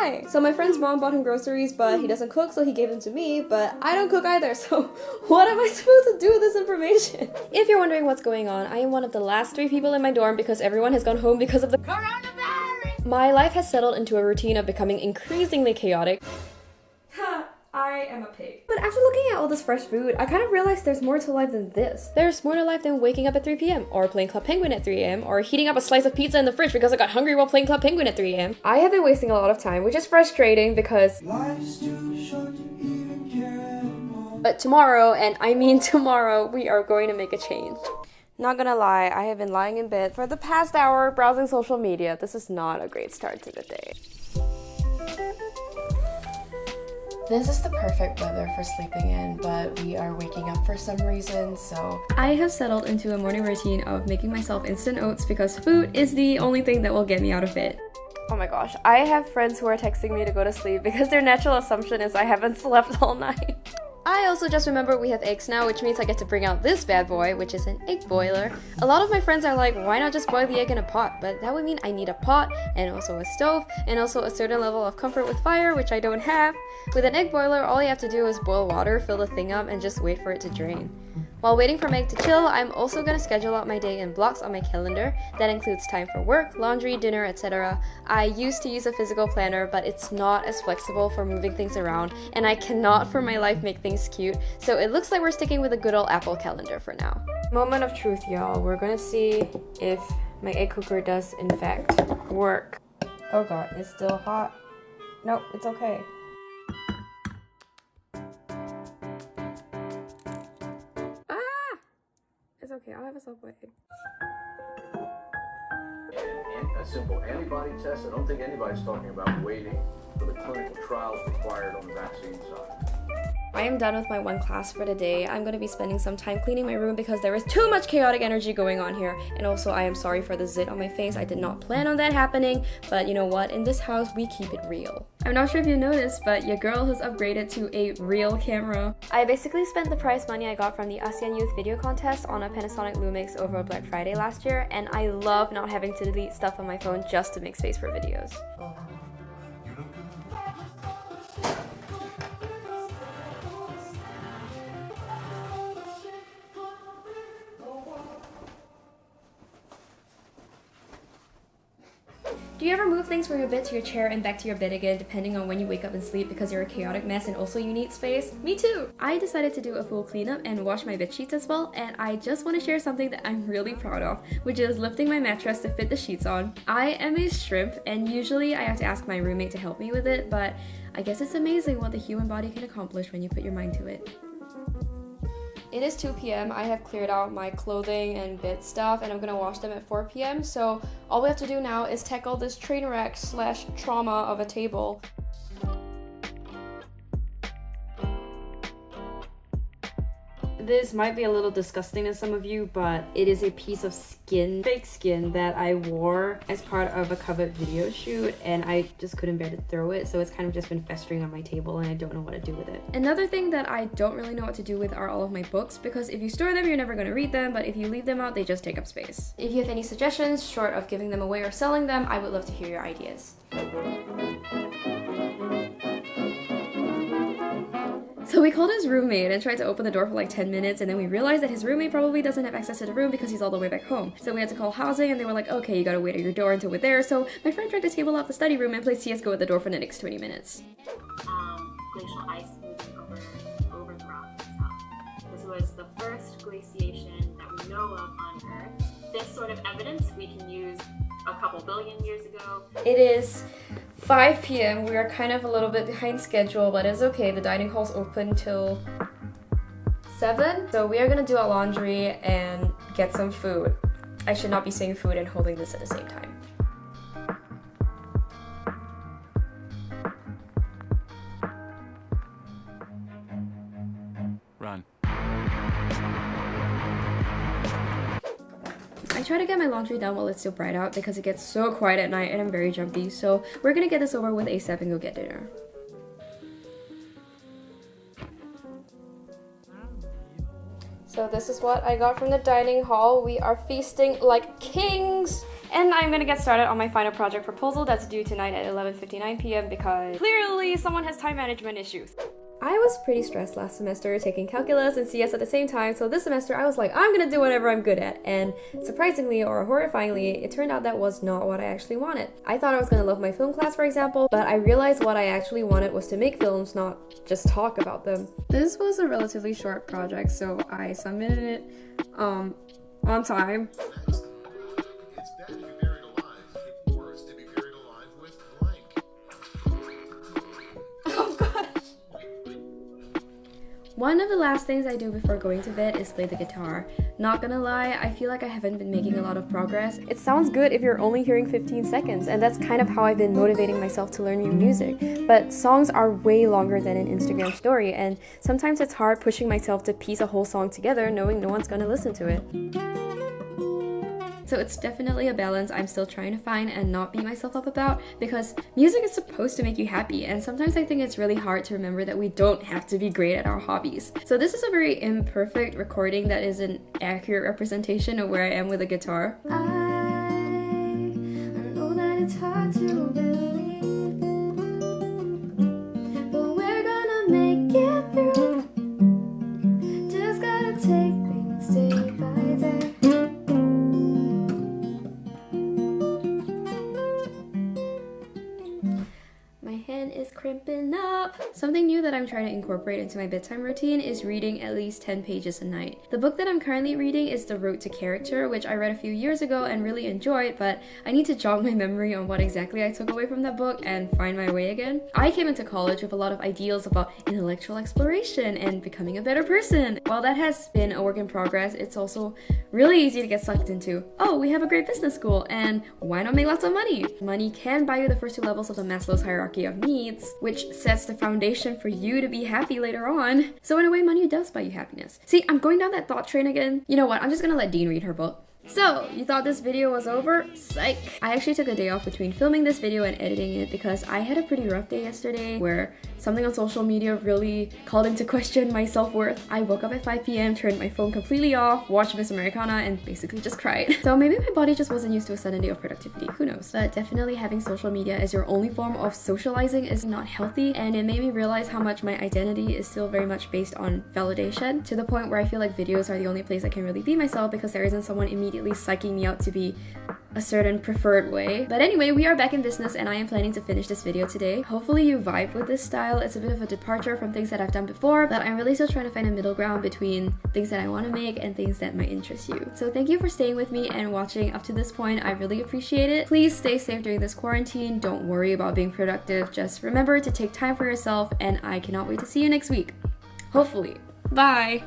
Hi! So my friend's mom bought him groceries, but he doesn't cook, so he gave them to me, but I don't cook either, so what am I supposed to do with this information? If you're wondering what's going on, I am one of the last 3 people in my dorm because everyone has gone home because of the coronavirus! My life has settled into a routine of becoming increasingly chaotic. I am a pig. But after looking at all this fresh food, I kind of realized there's more to life than this. There's more to life than waking up at 3 p.m. or playing Club Penguin at 3 a.m. or heating up a slice of pizza in the fridge because I got hungry while playing Club Penguin at 3 a.m. I have been wasting a lot of time, which is frustrating because life's too short to even care anymore. But tomorrow, and I mean tomorrow, we are going to make a change. Not gonna lie, I have been lying in bed for the past hour browsing social media. This is not a great start to the day. This is the perfect weather for sleeping in, but we are waking up for some reason, so I have settled into a morning routine of making myself instant oats because food is the only thing that will get me out of bed. Oh my gosh, I have friends who are texting me to go to sleep because their natural assumption is I haven't slept all night. I also just remembered we have eggs now, which means I get to bring out this bad boy, which is an egg boiler. A lot of my friends are like, why not just boil the egg in a pot? But that would mean I need a pot, and also a stove, and also a certain level of comfort with fire, which I don't have. With an egg boiler, all you have to do is boil water, fill the thing up, and just wait for it to drain. While waiting for my egg to chill, I'm also going to schedule out my day in blocks on my calendar. That includes time for work, laundry, dinner, etc. I used to use a physical planner, but it's not as flexible for moving things around, and I cannot for my life make things cute, so it looks like we're sticking with a good old Apple calendar for now. Moment of truth, y'all. We're gonna see if my egg cooker does in fact work. Oh god, it's still hot. Nope, it's okay. It's okay, I'll have a Subway. And a simple antibody test. I don't think anybody's talking about waiting for the clinical trials required on the vaccine side. I am done with my one class for the day. I'm going to be spending some time cleaning my room because there is too much chaotic energy going on here. And also, I am sorry for the zit on my face. I did not plan on that happening, but you know what? In this house, we keep it real. I'm not sure if you noticed, but your girl has upgraded to a real camera. I basically spent the prize money I got from the ASEAN Youth Video Contest on a Panasonic Lumix over Black Friday last year, and I love not having to delete stuff on my phone just to make space for videos. Do you ever move things from your bed to your chair and back to your bed again depending on when you wake up and sleep because you're a chaotic mess and also you need space? Me too! I decided to do a full cleanup and wash my bed sheets as well, and I just want to share something that I'm really proud of, which is lifting my mattress to fit the sheets on. I am a shrimp and usually I have to ask my roommate to help me with it, but I guess it's amazing what the human body can accomplish when you put your mind to it. It is 2 p.m. I have cleared out my clothing and bed stuff and I'm gonna wash them at 4 p.m. So all we have to do now is tackle this train wreck / trauma of a table. This might be a little disgusting to some of you, but it is a piece of skin, fake skin, that I wore as part of a covered video shoot and I just couldn't bear to throw it, so it's kind of just been festering on my table and I don't know what to do with it. Another thing that I don't really know what to do with are all of my books, because if you store them, you're never going to read them, but if you leave them out, they just take up space. If you have any suggestions, short of giving them away or selling them, I would love to hear your ideas. So we called his roommate and tried to open the door for like 10 minutes, and then we realized that his roommate probably doesn't have access to the room because he's all the way back home. So we had to call housing and they were like, okay, you gotta wait at your door until we're there. So my friend dragged the table out the study room and played CSGO at the door for the next 20 minutes. Glacial ice moving over the rocks itself. This was the first glaciation that we know of on Earth. This sort of evidence we can use a couple billion years ago. It is 5 p.m. We are kind of a little bit behind schedule, but it's okay. The dining hall's open till 7. So we are gonna do our laundry and get some food. I should not be saying food and holding this at the same time. Run. I try to get my laundry done while it's still bright out because it gets so quiet at night and I'm very jumpy, so we're gonna get this over with ASAP and go get dinner. So this is what I got from the dining hall. We are feasting like kings And I'm gonna get started on my final project proposal that's due tonight at 11:59 p.m. because clearly someone has time management issues. I was pretty stressed last semester taking calculus and CS at the same time, so this semester I was like, I'm gonna do whatever I'm good at. And surprisingly or horrifyingly, it turned out that was not what I actually wanted. I thought I was gonna love my film class, for example, but I realized what I actually wanted was to make films, not just talk about them. This was a relatively short project, so I submitted it on time. It's bad to be buried alive. It's worse to be buried alive with blank. Oh god. One of the last things I do before going to bed is play the guitar. Not gonna lie, I feel like I haven't been making a lot of progress. It sounds good if you're only hearing 15 seconds, and that's kind of how I've been motivating myself to learn new music. But songs are way longer than an Instagram story, and sometimes it's hard pushing myself to piece a whole song together knowing no one's gonna listen to it. So it's definitely a balance I'm still trying to find and not beat myself up about, because music is supposed to make you happy, and sometimes I think it's really hard to remember that we don't have to be great at our hobbies. So this is a very imperfect recording that is an accurate representation of where I am with a guitar. I know that it's hard to believe, but we're gonna make it through. Just gotta take things day by day. Is crimping up. Something new that I'm trying to incorporate into my bedtime routine is reading at least 10 pages a night. The book that I'm currently reading is The Road to Character, which I read a few years ago and really enjoyed, but I need to jog my memory on what exactly I took away from that book and find my way again. I came into college with a lot of ideals about intellectual exploration and becoming a better person. While that has been a work in progress, it's also really easy to get sucked into, oh, we have a great business school, and why not make lots of money? Money can buy you the first two levels of the Maslow's hierarchy of needs, which sets the foundation for you to be happy later on. So in a way, money does buy you happiness. See, I'm going down that thought train again. You know what? I'm just gonna let Dean read her book. So, you thought this video was over? Psych! I actually took a day off between filming this video and editing it because I had a pretty rough day yesterday where something on social media really called into question my self-worth. I woke up at 5 p.m, turned my phone completely off, watched Miss Americana, and basically just cried. So maybe my body just wasn't used to a sudden day of productivity, who knows? But definitely having social media as your only form of socializing is not healthy, and it made me realize how much my identity is still very much based on validation, to the point where I feel like videos are the only place I can really be myself because there isn't someone immediately psyching me out to be a certain preferred way. But anyway, we are back in business and I am planning to finish this video today. Hopefully you vibe with this style. It's a bit of a departure from things that I've done before, but I'm really still trying to find a middle ground between things that I want to make and things that might interest you. So thank you for staying with me and watching up to this point. I really appreciate it. Please stay safe during this quarantine. Don't worry about being productive. Just remember to take time for yourself, and I cannot wait to see you next week. Hopefully. Bye!